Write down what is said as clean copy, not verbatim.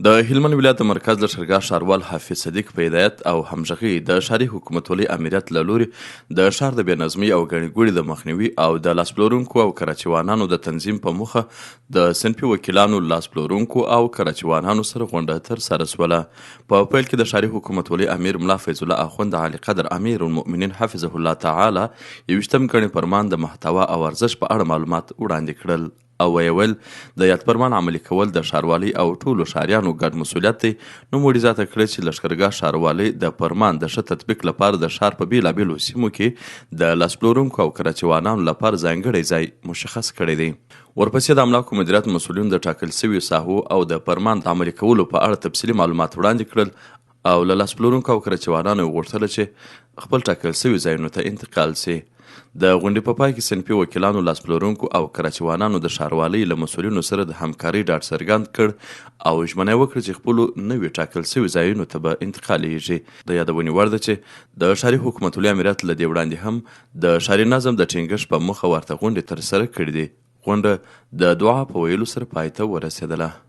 د هلمند ولایت د مرکز لښکرګاه ښاروال حافظ صدیق په هدایت او همغږۍ د ښاري حکومتولۍ امریت له لوري د ښار د بې نظمۍ او ګڼې ګوڼې د مخنیوي او د لاس پلورونکو او کراچیوانانو د تنظیم په موخه د صنفي وکیلانو، لاس پلورونکو او کراچیوانانو سره غونډه ترسره شوله. په پیل کې د ښاري حکومتولۍ امیر ملا فیض الله اخوند عالي قدر امیر المؤمنین حفظه الله تعالی 21 ګڼې فرمان د محتوا او ارزش په اړه معلومات وړاندې کړل او ویل د یاد فرمان عملي کول د ښاروالۍ او ټولو ښاریانو ګډ مسؤلیت دی. نوموړي زیاته کړې چې لښکرګاه ښاروالۍ د فرمان د ښه تطبیق لپاره د ښار په بېلابېلو سیمو کې د لاس پلورونکو او کراچیوانانو لپاره ځانګړی ځای مشخص کړی دی. ورپسې د املاکو مدیریت مسؤلینو د ټاکل شویو ساحو او د فرمان د عملي کولو په اړه تفصیلي معلومات وړاندې کړل او له لاس پلورونکو او کراچیوانانو غوښتل چې خپل ټاکل شوي ځایونو ته انتقال سي. د غونډې په پای کې صنفي وکیلانو، لاس پلورونکو او کراچیوانانو د ښاروالۍ له مسؤلینو سره د همکارۍ ډاډ څرګند کړ او ژمنه یې وکړه چې خپلو نوي ټاکل شوي ځایونو ته به انتقالیږي. د یادونې وړ ده چې د ښاري حکومتولۍ امریت له دې وړاندې هم د ښاري نظم د ټینګښت په موخه ورته غونډې ترسره کړې دي. غونډه د دعا په ویلو سره پای ته ورسېدله.